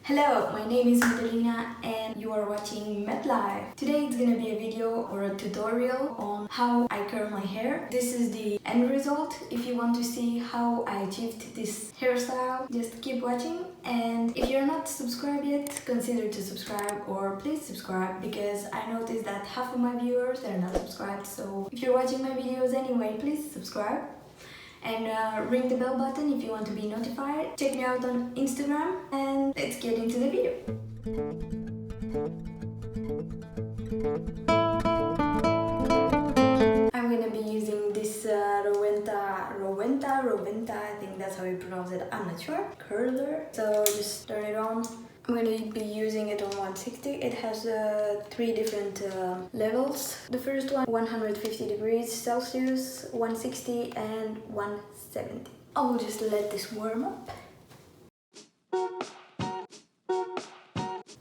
Hello, my name is Madalina and you are watching MadLife. Today it's gonna be a video or a tutorial on how I curl my hair. This is the end result. If you want to see how I achieved this hairstyle, just keep watching. And if you're not subscribed yet, consider to subscribe, or please subscribe, because I noticed that half of my viewers are not subscribed. So if you're watching my videos anyway, please subscribe. And ring the bell button if you want to be notified. Check me out on Instagram and let's get into the video. I'm gonna be using this ROWENTA, I think that's how you pronounce it, I'm not sure, curler. So just turn it on. I'm gonna be using it on 160. It has 3 different levels. The first one, 150 degrees Celsius, 160 and 170. I'll just let this warm up.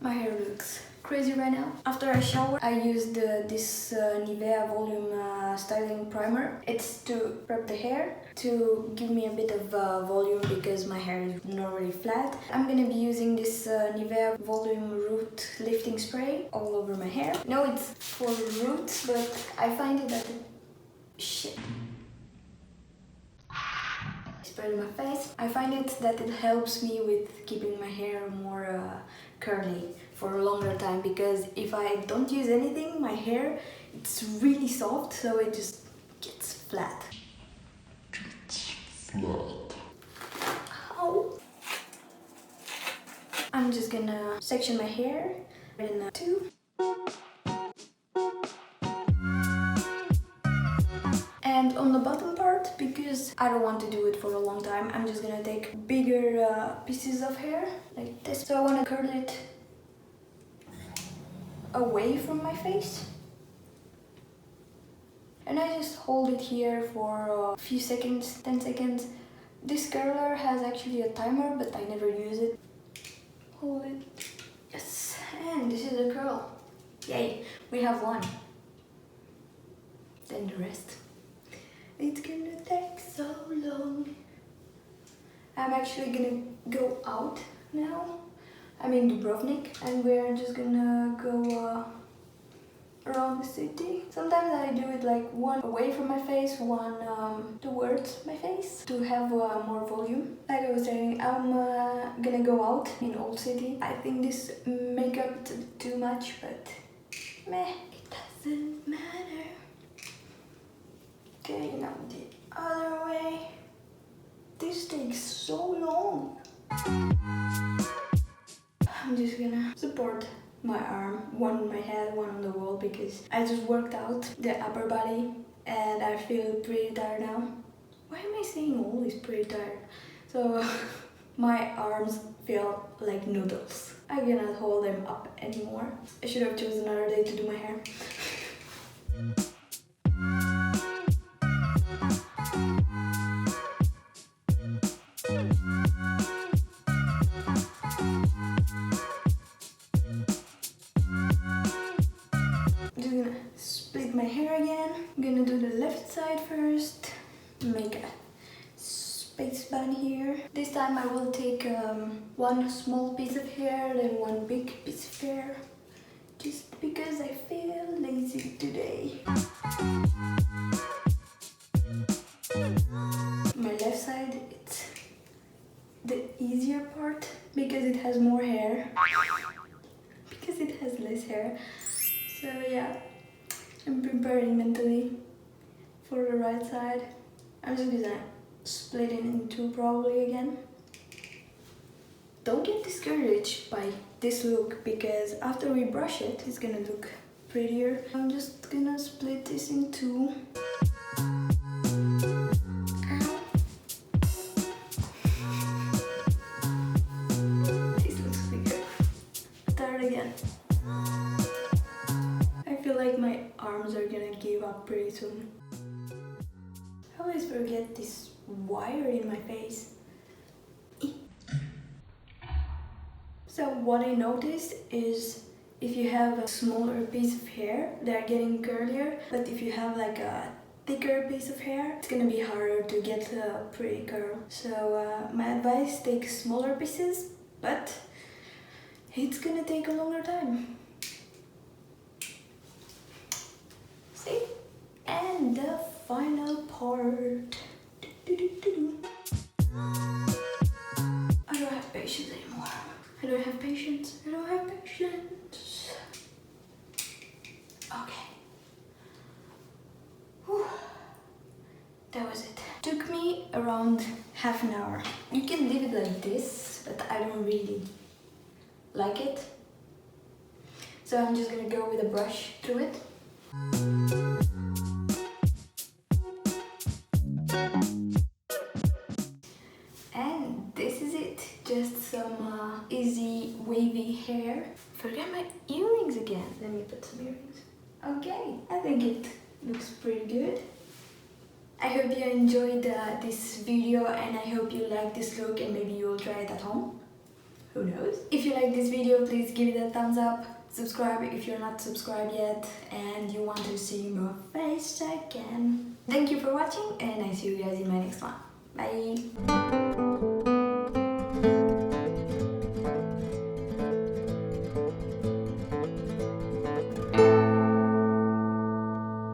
My hair looks crazy right now. After I shower, I used this Nivea Volume Styling Primer. It's to prep the hair, to give me a bit of volume because my hair is normally flat. I'm gonna be using this Nivea Volume Root Lifting Spray all over my hair. No, it's for roots, but I find it that shit. Spray on my face. I find it that it helps me with keeping my hair more curly for a longer time, because if I don't use anything, my hair, it's really soft, so it just gets flat. Ow. I'm just gonna section my hair in 2. And on the bottom part, because I don't want to do it for a long time, I'm just gonna take bigger pieces of hair, like this. So I wanna curl it away from my face. And I just hold it here for a few seconds, 10 seconds. This curler has actually a timer, but I never use it. Hold it. Yes, and this is a curl. Yay, we have one. Then the rest. It's gonna take so long. I'm actually gonna go out now. I'm in Dubrovnik and we're just gonna go around the city. Sometimes I do it like one away from my face, one towards my face to have more volume. Like I was saying, I'm gonna go out in Old City. I think this makeup too much, but meh, it doesn't matter. Okay, now the other way. This takes so long. I'm just gonna support my arm, one on my head, one on the wall, because I just worked out the upper body and I feel pretty tired now. Why am I saying always pretty tired? So my arms feel like noodles. I cannot hold them up anymore. I should have chosen another day to do my hair. Split my hair again. I'm gonna do the left side first. Make a space bun here. This time I will take one small piece of hair, then one big piece of hair. Just because I feel lazy today. My left side, it's the easier part because it has more hair. Because it has less hair. So yeah, I'm preparing mentally for the right side. I'm just gonna split it in 2 probably again. Don't get discouraged by this look, because after we brush it, it's gonna look prettier. I'm just gonna split this in 2. This looks bigger. Start again. I feel like my arms are gonna give up pretty soon. I always forget this wire in my face. So what I noticed is if you have a smaller piece of hair, they're getting curlier. But if you have like a thicker piece of hair, it's gonna be harder to get a pretty curl. So my advice, take smaller pieces, but it's gonna take a longer time. See? And the final part. I don't have patience anymore. I don't have patience. I don't have patience. Okay. Whew. That was it. Took me around half an hour. You can leave it like this, but I don't really like it. So I'm just gonna go with a brush through it. And this is it. Just some easy wavy hair. Forgot my earrings again. Let me put some earrings. Okay, I think it looks pretty good. I hope you enjoyed this video and I hope you like this look and maybe you'll try it at home. Who knows? If you like this video, please give it a thumbs up. Subscribe if you're not subscribed yet and you want to see more face again. Thank you for watching and I see you guys in my next one. Bye!